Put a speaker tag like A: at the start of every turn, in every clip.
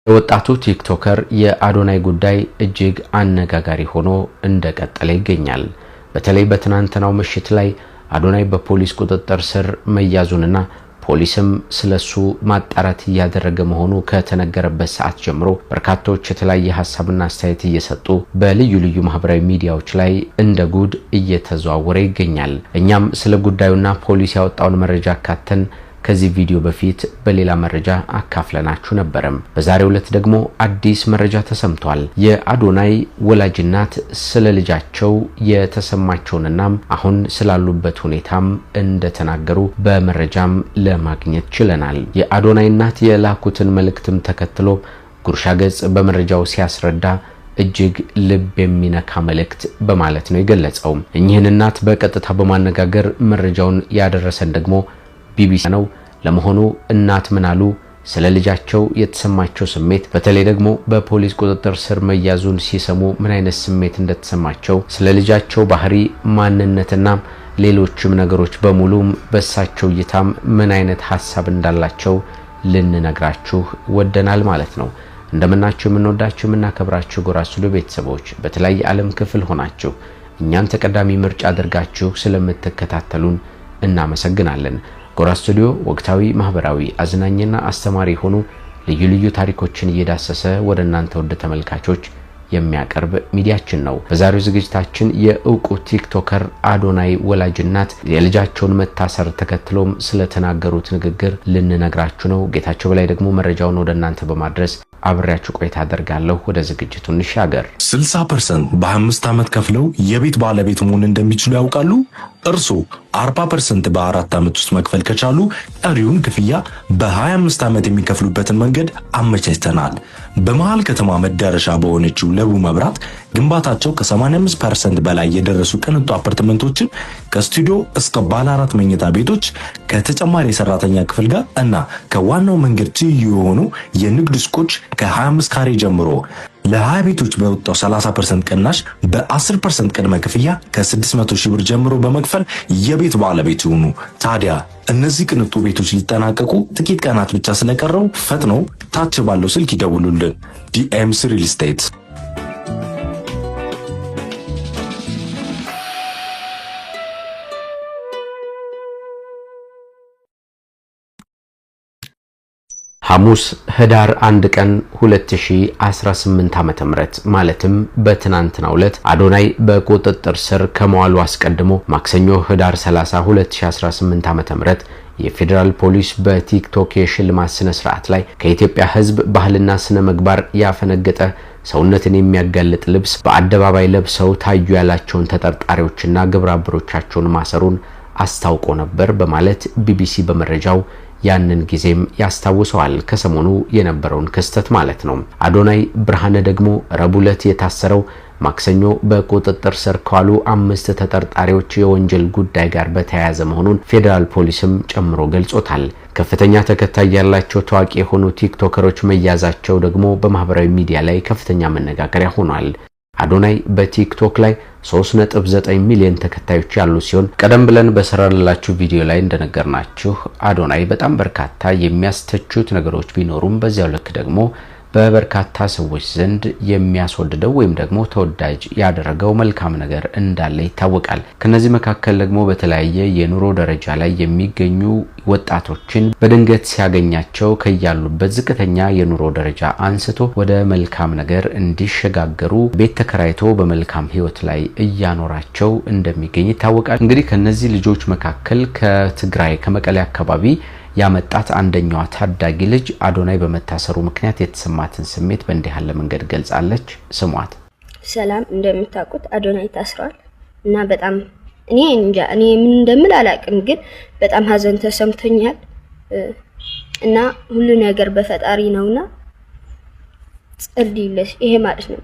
A: የወጣቱ ቲክቶከር የአዶናይ ጉዳይ እጅግ አነጋጋሪ ሆኖ እንደቀጠለ ይገኛል። በተለይ በትናንትናው ምሽት ላይ አዶናይ በፖሊስ ቁጥጥር ስር መያዙንና ፖሊስም ስለሱ ማጣራት ያደረገ መሆኑ ከተነገረበት ሰዓት ጀምሮ በርካቶች የተለያየ ሐሳብና አስተያየት እየሰጡ በልዩ ልዩ ማህበራዊ ሚዲያዎች ላይ እንደ ጉድ እየተዘዋወረ ይገኛል። እኛም ስለ ጉዳዩና ፖሊስ ያወጣውን መረጃ አካተን ከዚህ ቪዲዮ በፊት በሌላ መረጃ አካፍለናችሁ ነበርም። በዛሬው ዕለት ደግሞ አዲስ መረጃ ተሰምቷል። የአዶናይ ወላጅናት ስለ ልጃቸው የተሰማቸውንና አሁን ስላሉበት ሁኔታም እንደተናገሩ በመረጃም ለማግኘት ችለናል። የአዶናይ እናት የላኩትን መልእክትም ተከትሎ ጉርሻ ገጽ በመረጃው ሲያስረዳ እጅግ ልብ የሚነካ መልእክት በማለት ነው የገለጸው። እኚህን እናት በቀጥታ በማነጋገር መረጃውን ያደረሰን ደግሞ ቢቢሲ ነው። ለመሆኑ እናት ምን አሉ? ስለ ልጃቸው የተሰማቸው ስሜት፣ በተለይ ደግሞ በፖሊስ ቁጥጥር ስር መያዙን ሲሰሙ ምን አይነት ስሜት እንደተሰማቸው፣ ስለ ልጃቸው ባህሪ፣ ማንነትና ሌሎችም ነገሮች በሙሉ በሳቸው እይታም ምን አይነት ሐሳብ እንዳላቸው ልንነግራችሁ ወደናል ማለት ነው። እንደምናችሁ የምንወዳችሁ የምናከብራችሁ ጎራ ስቱዲዮ ቤተሰቦች በተለያየ ዓለም ክፍል ሆናችሁ እኛን ተቀዳሚ ምርጫ አድርጋችሁ ስለምትከታተሉን እናመሰግናለን። ጎራ ስቱዲዮ ወቅታዊ፣ ማህበራዊ፣ አዝናኝና አስተማሪ ሆኑ ልዩ ልዩ ታሪኮችን እየዳሰሰ ወደ እናንተ ወደ ተመልካቾች የሚያቀርብ ሚዲያችን ነው። በዛሬው ዝግጅታችን የእውቁ ቲክቶከር አዶናይ ወላጅናት የልጃቸውን መታሰር ተከትሎም ስለተናገሩት ንግግር ልንነግራችሁ ነው። ጌታቸው በላይ ደግሞ መረጃውን ወደ እናንተ በማድረስ አብሬያችሁ ቆይታ አደርጋለሁ። ወደ ዝግጅቱ እንሻገር።
B: 60% በ5 ዓመት ከፍለው የቤት ባለቤት መሆን እንደሚችሉ ያውቃሉ? እርሱ 40% በ4 ዓመት ውስጥ መክፈል ከቻሉ ቀሪውን ክፍያ በ25 ዓመት የሚከፍሉበትን መንገድ አመቻችተናል። በመሃል ከተማ መዳረሻ በሆነችው ለቡ መብራት ግንባታቸው ከ85% በላይ የደረሱ ቅንጡ አፓርትመንቶችን ከስቱዲዮ እስከ ባለ 4 መኝታ ቤቶች ከተጨማሪ የሰራተኛ ክፍል ጋር እና ከዋናው መንገድ ትይዩ የሆኑ የንግድ ሱቆች ከ25 ካሬ ጀምሮ ለ20 ቤቶች በወጣው 30% ቅናሽ በ10% ቅድመ ክፍያ ከ600 ሺህ ብር ጀምሮ በመክፈል የቤት ባለቤት ይሁኑ። ታዲያ እነዚህ ቅንጡ ቤቶች ሊጠናቀቁ ጥቂት ቀናት ብቻ ስለቀረው ፈጥነው ታች ባለው ስልክ ይደውሉልን። ዲኤምሲ ሪል ስቴት።
A: ሐሙስ ህዳር 1 ቀን 2018 ዓ.ም ማለትም በትናንትናው ዕለት አዶናይ በቁጥጥር ስር ከመዋሉ አስቀድሞ ማክሰኞ ህዳር 30 2018 ዓ.ም የፌደራል ፖሊስ በቲክቶክ የሽልማት ስነ ስርዓት ላይ ከኢትዮጵያ ህዝብ ባህልና ስነ ምግባር ያፈነገጠ ሰውነትን የሚያጋልጥ ልብስ በአደባባይ ለብሰው ታዩ ያላቸውን ተጠርጣሪዎችና ግብረ አበሮቻቸውን ማሰሩን አስታውቆ ነበር በማለት ቢቢሲ በመረጃው ያንን ጊዜም ያስታውሰዋል። ከሰሞኑ የነበረውን ክስተት ማለት ነው። አዶናይ ብርሃነ ደግሞ ረቡዕ ዕለት የታሰረው ማክሰኞ በቁጥጥር ስር ከዋሉ 5 ተጠርጣሪዎች የወንጀል ጉዳይ ጋር በተያያዘ መሆኑን ፌደራል ፖሊስም ጨምሮ ገልጾታል። ከፍተኛ ተከታይ ያላቸው ታዋቂ የሆኑ ቲክቶከሮች መያዛቸው ደግሞ በማህበራዊ ሚዲያ ላይ ከፍተኛ መነጋገሪያ ሆኗል። አዶናይ በቲክቶክ ላይ 3.9 ሚሊዮን ተከታዮች ያሉ ሲሆን ቀደም ብለን በሰራላችሁ ቪዲዮ ላይ እንደነገርናችሁ አዶናይ በጣም በርካታ የሚያስተቹት ነገሮች ቢኖሩም በዚያው ልክ ደግሞ በበርካታ ሰዎች ዘንድ የሚያስወድደው ወይም ደግሞ ተወዳጅ ያደረገው መልካም ነገር እንዳለ ይታወቃል። ከነዚህ መካከል ደግሞ በተለያየ የኑሮ ደረጃ ላይ የሚገኙ ወጣቶችን በድንገት ሲያገኛቸው ከያሉበት ዝቅተኛ የኑሮ ደረጃ አንስቶ ወደ መልካም ነገር እንዲሸጋገሩ ቤት ተከራይቶ በመልካም ህይወት ላይ እያኖራቸው እንደሚገኝ ይታወቃል። እንግዲህ ከነዚህ ልጆች መካከል ከትግራይ ከመቀሌ አካባቢ ያመጣት አንደኛዋ ታዳጊ ልጅ አዶናይ በመታሰሩ ምክንያት የተሰማትን ስሜት በእንዲህ ያለ መንገድ ገልጻለች። ስሟት።
C: ሰላም፣ እንደምታውቁት አዶናይ ታስሯል እና በጣም እኔ ምን እንደምል አላቅም፣ ግን በጣም ሀዘን ተሰምቶኛል እና ሁሉ ነገር በፈጣሪ ነውና ጸልዩለት። ይሄ ማለት ነው።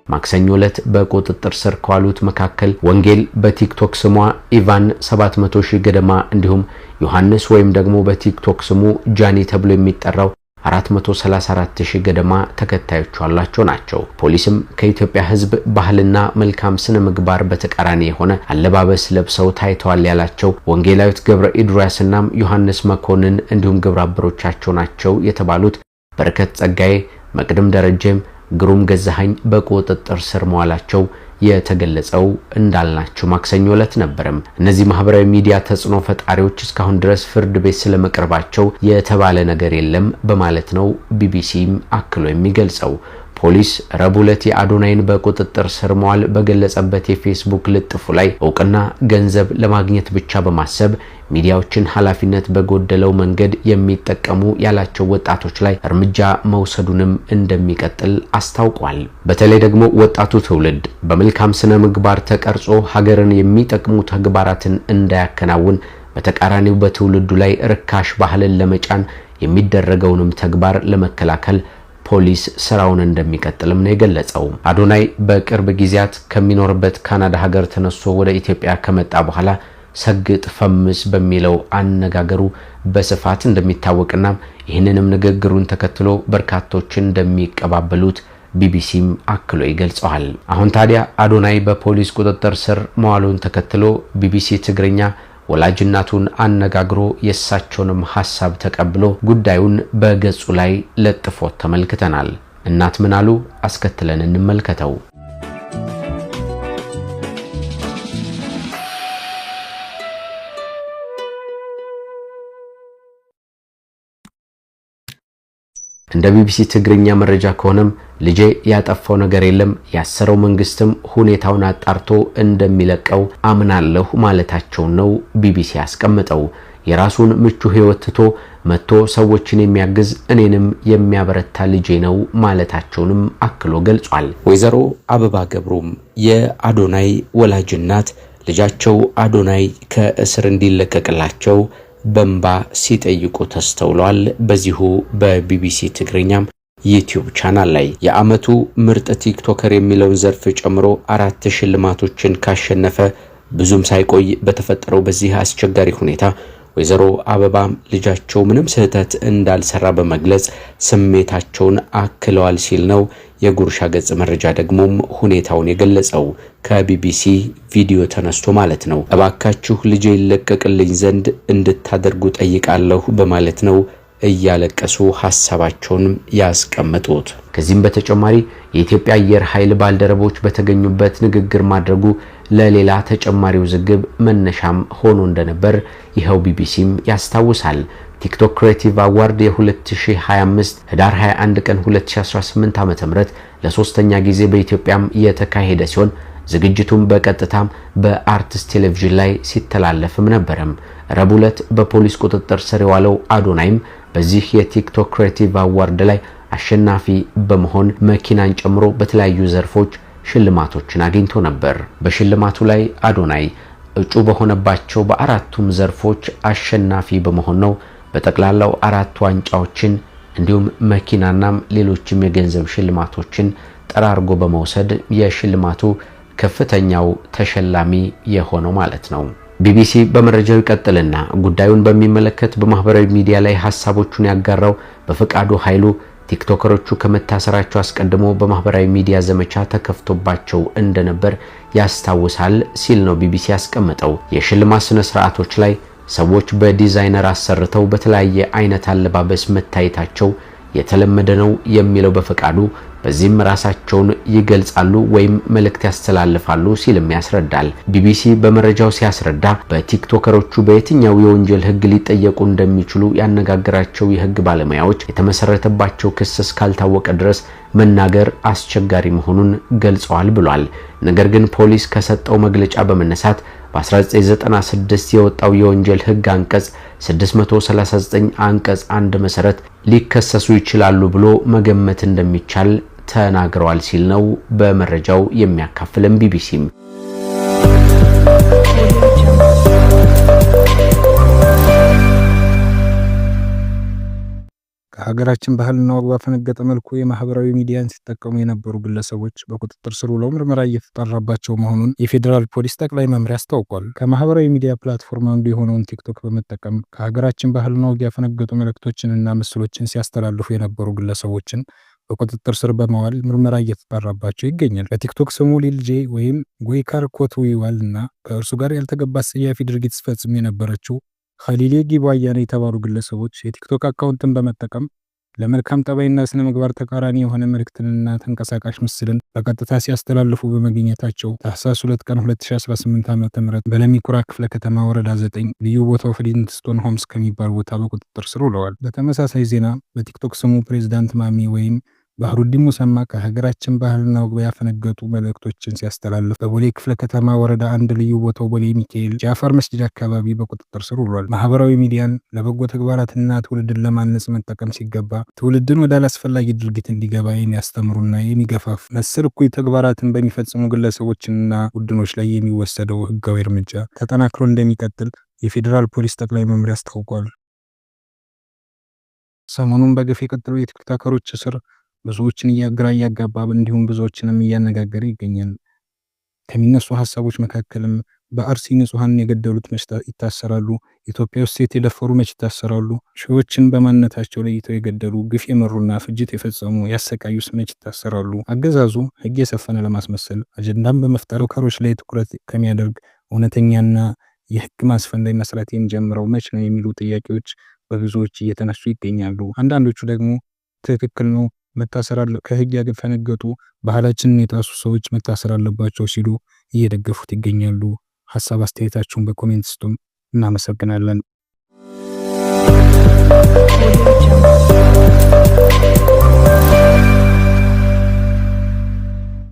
A: ማክሰኞ ዕለት በቁጥጥር ስር ከዋሉት መካከል ወንጌል በቲክቶክ ስሟ ኢቫን 700 ሺህ ገደማ እንዲሁም ዮሐንስ ወይም ደግሞ በቲክቶክ ስሙ ጃኒ ተብሎ የሚጠራው 434,000 ገደማ ተከታዮች ያላቸው ናቸው። ፖሊስም ከኢትዮጵያ ሕዝብ ባህልና መልካም ስነ ምግባር በተቃራኒ የሆነ አለባበስ ለብሰው ታይተዋል ያላቸው ወንጌላዊት ገብረ ኢድሪያስና ዮሐንስ መኮንን እንዲሁም ግብረ አበሮቻቸው ናቸው የተባሉት በረከት ጸጋዬ፣ መቅደም ደረጀም፣ ግሩም ገዛኸኝ በቁጥጥር ስር መዋላቸው የተገለጸው እንዳልናቸው ማክሰኞ ዕለት ነበርም። እነዚህ ማህበራዊ ሚዲያ ተጽዕኖ ፈጣሪዎች እስካሁን ድረስ ፍርድ ቤት ስለመቅረባቸው የተባለ ነገር የለም በማለት ነው ቢቢሲም አክሎ የሚገልጸው። ፖሊስ ረቡዕ ዕለት የአዶናይን በቁጥጥር ስር መዋል በገለጸበት የፌስቡክ ልጥፉ ላይ እውቅና ገንዘብ ለማግኘት ብቻ በማሰብ ሚዲያዎችን ኃላፊነት በጎደለው መንገድ የሚጠቀሙ ያላቸው ወጣቶች ላይ እርምጃ መውሰዱንም እንደሚቀጥል አስታውቋል። በተለይ ደግሞ ወጣቱ ትውልድ በመልካም ስነ ምግባር ተቀርጾ ሀገርን የሚጠቅሙ ተግባራትን እንዳያከናውን በተቃራኒው በትውልዱ ላይ ርካሽ ባህልን ለመጫን የሚደረገውንም ተግባር ለመከላከል ፖሊስ ስራውን እንደሚቀጥልም ነው የገለጸው። አዶናይ በቅርብ ጊዜያት ከሚኖርበት ካናዳ ሀገር ተነስቶ ወደ ኢትዮጵያ ከመጣ በኋላ ሰግጥ ፈምስ በሚለው አነጋገሩ በስፋት እንደሚታወቅና ይህንንም ንግግሩን ተከትሎ በርካቶች እንደሚቀባበሉት ቢቢሲም አክሎ ይገልጸዋል። አሁን ታዲያ አዶናይ በፖሊስ ቁጥጥር ስር መዋሉን ተከትሎ ቢቢሲ ትግርኛ ወላጅናቱን አነጋግሮ የሳቸውንም ሐሳብ ተቀብሎ ጉዳዩን በገጹ ላይ ለጥፎት ተመልክተናል። እናት ምን አሉ? አስከትለን እንመልከተው። እንደ ቢቢሲ ትግርኛ መረጃ ከሆነም ልጄ ያጠፋው ነገር የለም፣ ያሰረው መንግስትም ሁኔታውን አጣርቶ እንደሚለቀው አምናለሁ ማለታቸው ነው ቢቢሲ ያስቀመጠው። የራሱን ምቹ ህይወት ትቶ መጥቶ ሰዎችን የሚያግዝ እኔንም የሚያበረታ ልጄ ነው ማለታቸውንም አክሎ ገልጿል። ወይዘሮ አበባ ገብሩም የአዶናይ ወላጅ እናት ልጃቸው አዶናይ ከእስር እንዲለቀቅላቸው በእንባ ሲጠይቁ ተስተውሏል። በዚሁ በቢቢሲ ትግርኛም ዩቲዩብ ቻናል ላይ የአመቱ ምርጥ ቲክቶከር የሚለውን ዘርፍ ጨምሮ 4 ሽልማቶችን ካሸነፈ ብዙም ሳይቆይ በተፈጠረው በዚህ አስቸጋሪ ሁኔታ ወይዘሮ አበባም ልጃቸው ምንም ስህተት እንዳልሰራ በመግለጽ ስሜታቸውን አክለዋል ሲል ነው የጉርሻ ገጽ መረጃ ደግሞም ሁኔታውን የገለጸው ከቢቢሲ ቪዲዮ ተነስቶ ማለት ነው። እባካችሁ ልጄ ይለቀቅልኝ ዘንድ እንድታደርጉ ጠይቃለሁ በማለት ነው እያለቀሱ ሐሳባቸውን ያስቀመጡት። ከዚህም በተጨማሪ የኢትዮጵያ አየር ኃይል ባልደረቦች በተገኙበት ንግግር ማድረጉ ለሌላ ተጨማሪ ውዝግብ መነሻም ሆኖ እንደነበር ይኸው ቢቢሲም ያስታውሳል። ቲክቶክ ክሬቲቭ አዋርድ የ2025 ህዳር 21 ቀን 2018 ዓ.ም ለሶስተኛ ጊዜ በኢትዮጵያም የተካሄደ ሲሆን ዝግጅቱም በቀጥታም በአርትስ ቴሌቪዥን ላይ ሲተላለፍም ነበርም። ረቡዕ ዕለት በፖሊስ ቁጥጥር ስር የዋለው አዶናይም በዚህ የቲክቶክ ክሬቲቭ አዋርድ ላይ አሸናፊ በመሆን መኪናን ጨምሮ በተለያዩ ዘርፎች ሽልማቶችን አግኝቶ ነበር። በሽልማቱ ላይ አዶናይ እጩ በሆነባቸው በአራቱም ዘርፎች አሸናፊ በመሆን ነው በጠቅላላው 4 ዋንጫዎችን እንዲሁም መኪናናም ሌሎችም የገንዘብ ሽልማቶችን ጠራርጎ በመውሰድ የሽልማቱ ከፍተኛው ተሸላሚ የሆነው ማለት ነው። ቢቢሲ በመረጃው ይቀጥልና ጉዳዩን በሚመለከት በማህበራዊ ሚዲያ ላይ ሐሳቦቹን ያጋራው በፈቃዱ ኃይሉ ቲክቶከሮቹ ከመታሰራቸው አስቀድሞ በማህበራዊ ሚዲያ ዘመቻ ተከፍቶባቸው እንደነበር ያስታውሳል ሲል ነው ቢቢሲ ያስቀመጠው። የሽልማት ስነ ስርዓቶች ላይ ሰዎች በዲዛይነር አሰርተው በተለያየ አይነት አለባበስ መታየታቸው የተለመደ ነው የሚለው በፈቃዱ በዚህም ራሳቸውን ይገልጻሉ ወይም መልእክት ያስተላልፋሉ ሲልም ያስረዳል። ቢቢሲ በመረጃው ሲያስረዳ በቲክቶከሮቹ በየትኛው የወንጀል ህግ ሊጠየቁ እንደሚችሉ ያነጋገራቸው የህግ ባለሙያዎች የተመሰረተባቸው ክስ እስካልታወቀ ድረስ መናገር አስቸጋሪ መሆኑን ገልጸዋል ብሏል። ነገር ግን ፖሊስ ከሰጠው መግለጫ በመነሳት በ1996 የወጣው የወንጀል ህግ አንቀጽ 639 አንቀጽ 1 መሰረት ሊከሰሱ ይችላሉ ብሎ መገመት እንደሚቻል ተናግረዋል ሲል ነው በመረጃው የሚያካፍለን ቢቢሲም።
D: ከሀገራችን ባህልና ወግ ባፈነገጠ መልኩ የማህበራዊ ሚዲያን ሲጠቀሙ የነበሩ ግለሰቦች በቁጥጥር ስር ውለው ምርመራ እየተጣራባቸው መሆኑን የፌዴራል ፖሊስ ጠቅላይ መምሪያ አስታውቋል። ከማህበራዊ ሚዲያ ፕላትፎርም አንዱ የሆነውን ቲክቶክ በመጠቀም ከሀገራችን ባህልና ወግ ያፈነገጡ መልእክቶችንና ምስሎችን ሲያስተላልፉ የነበሩ ግለሰቦችን በቁጥጥር ስር በመዋል ምርመራ እየተጣራባቸው ይገኛል። በቲክቶክ ስሙ ሊል ጄ ወይም ጎይካር ኮትዊዋል እና ከእርሱ ጋር ያልተገባ አስጸያፊ ድርጊት ሲፈጽም የነበረችው ኸሊሌ ጊባያና የተባሉ ግለሰቦች የቲክቶክ አካውንትን በመጠቀም ለመልካም ጠባይና ስነ ምግባር ተቃራኒ የሆነ መልእክትንና ተንቀሳቃሽ ምስልን በቀጥታ ሲያስተላልፉ በመገኘታቸው ታህሳስ 2 ቀን 2018 ዓ.ም በለሚኩራ ክፍለ ከተማ ወረዳ 9 ልዩ ቦታው ፍሊንትስቶን ሆምስ ከሚባል ቦታ በቁጥጥር ስር ውለዋል። በተመሳሳይ ዜና በቲክቶክ ስሙ ፕሬዝዳንት ማሚ ወይም ባህሩዲን ሙሰማ ከሀገራችን ባህልና ወግ ያፈነገጡ መልእክቶችን ሲያስተላልፍ በቦሌ ክፍለ ከተማ ወረዳ 1 ልዩ ቦታው ቦሌ ሚካኤል ጃፈር መስጂድ አካባቢ በቁጥጥር ስር ውሏል። ማህበራዊ ሚዲያን ለበጎ ተግባራትና ትውልድን ለማነጽ መጠቀም ሲገባ ትውልድን ወደ አላስፈላጊ ድርጊት እንዲገባ የሚያስተምሩና የሚገፋፉ መሰል እኩይ ተግባራትን በሚፈጽሙ ግለሰቦችና ቡድኖች ላይ የሚወሰደው ህጋዊ እርምጃ ተጠናክሮ እንደሚቀጥል የፌዴራል ፖሊስ ጠቅላይ መምሪያ አስታውቋል። ሰሞኑን በግፍ የቀጠለው የቲክቶከሮች እስር ብዙዎችን እያጋባ እንዲሁም ብዙዎችንም እያነጋገረ ይገኛል። ከሚነሱ ሐሳቦች መካከልም በአርሲ ንጹሃን የገደሉት መች ይታሰራሉ? ኢትዮጵያ ውስጥ ሴት የደፈሩ መች ይታሰራሉ? ሺዎችን በማንነታቸው ለይተው የገደሉ ግፍ የመሩና ፍጅት የፈጸሙ ያሰቃዩስ መች ይታሰራሉ? አገዛዙ ህግ የሰፈነ ለማስመሰል አጀንዳን በመፍጠር ከሮች ላይ ትኩረት ከሚያደርግ እውነተኛና የህግ ማስፈን ላይ መስራት የሚጀምረው መች ነው የሚሉ ጥያቄዎች በብዙዎች እየተነሱ ይገኛሉ። አንዳንዶቹ ደግሞ ትክክል ነው ከህግ ያፈነገጡ ባህላችንን የጣሱ ሰዎች መታሰር አለባቸው ሲሉ እየደገፉት ይገኛሉ። ሐሳብ አስተያየታችሁን በኮሜንት ስጡም። እናመሰግናለን።